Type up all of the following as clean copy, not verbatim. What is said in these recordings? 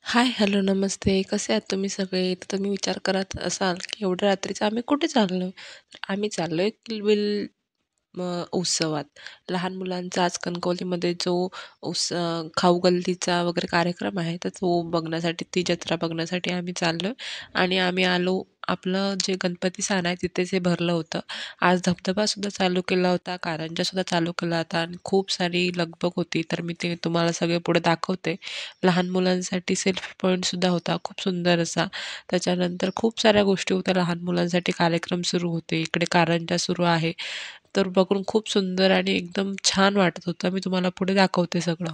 हाय, hello, नमस्ते. कसे आहात तुम्ही सगळे? तर तुम्ही विचार करत असाल, की एवढ्या रात्रीचं आम्ही कुठे चाललोय? तर आम्ही चाललोय किलबिल उत्सवात. लहान मुलांचा आज कणकवलीमध्ये जो खाऊ गल्लीचा वगैरे कार्यक्रम आहे, तर तो बघण्यासाठी, ती जत्रा बघण्यासाठी आम्ही चाललोय आणि आम्ही आलो. आपलं जे गणपती स्थान आहे तिथेच हे भरलं होतं. आज धबधबासुद्धा चालू केला होता, कारंजासुद्धा चालू केला होता आणि खूप सारी लगबग होती. तर मी ते तुम्हाला सगळे पुढे दाखवते. लहान मुलांसाठी सेल्फी पॉईंटसुद्धा होता खूप सुंदर असा. त्याच्यानंतर खूप साऱ्या गोष्टी होत्या लहान मुलांसाठी कार्यक्रम सुरू होते. इकडे कारंजा सुरू आहे. तर बघून खूप सुंदर आणि एकदम छान वाटत होतं. मी तुम्हाला पुढे दाखवते सगळं.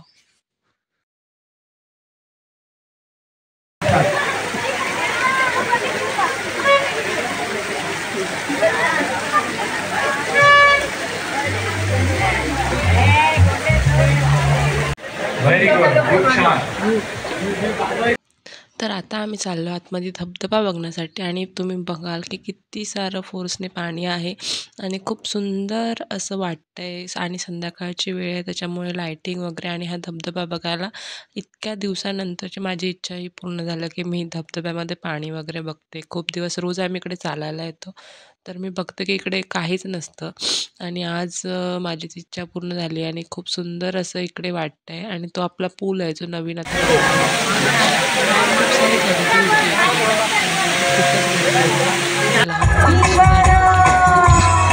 व्हेरी गुड, खूप छान. तर आता आम्ही चाललो आतमध्ये धबधबा बघण्यासाठी आणि तुम्ही बघाल की किती सारं फोर्सने पाणी आहे आणि खूप सुंदर असं वाटतंय आणि संध्याकाळची वेळ आहे त्याच्यामुळे लाइटिंग वगैरे आणि हा धबधबा बघायला इतक्या दिवसानंतरची माझी इच्छा ही पूर्ण झालं की मी धबधब्यामध्ये पाणी वगैरे बघते. खूप दिवस रोज आम्ही इकडे चालायला येतो. तर मी बघते की इकडे काहीच नसतं आणि आज माझी ती इच्छा पूर्ण झाली आणि खूप सुंदर असं इकडे वाटतंय आणि तो आपला पूल आहे जो नवीन आता बनवला आणि खूप सारी गर्दी होती इकडे आणि खूपच गर्दी होती. लहान मुलांना सुद्धा नेमकी गर्दी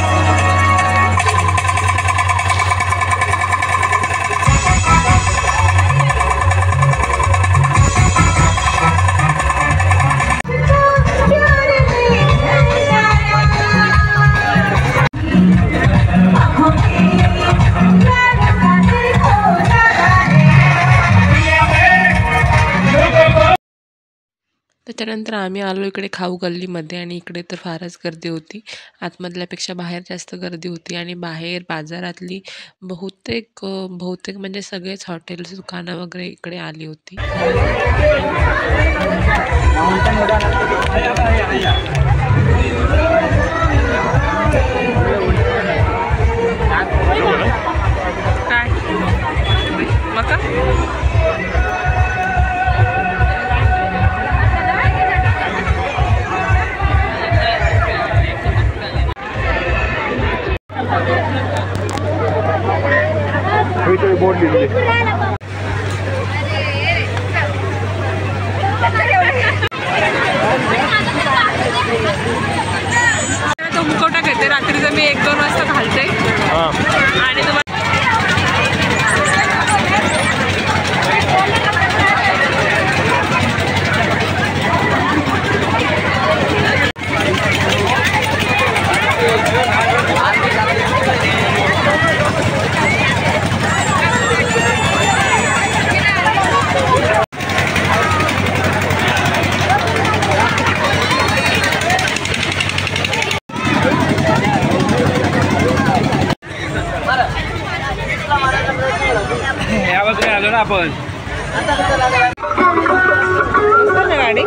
कशी असते तर मी तुम्हाला थोडंसं बोलते. त्याच्यानंतर आम्ही आलो इकडे खाऊ गल्लीमध्ये आणि इकडे तर फारच गर्दी होती. आतमधल्यापेक्षा बाहेर जास्त गर्दी होती आणि बाहेर बाजारातली बहुतेक म्हणजे सगळेच हॉटेल्स, दुकानं वगैरे इकडे आली होती. काय? मका? बोर्ड लिहिलेले. तो मुखवटा घेते रात्रीचं मी 1-2 वाजता घालते आणि तुम्हाला या बाजूने आलो ना आपण. गाडी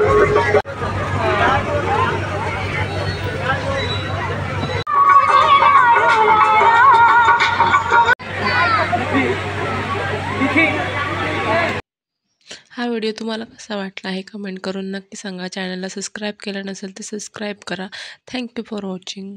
हा व्हिडिओ तुम्हाला कसा वाटला आहे कमेंट करून नक्की सांगा. चॅनलला सबस्क्राईब केलं नसेल तर सबस्क्राईब करा. Thank you for watching.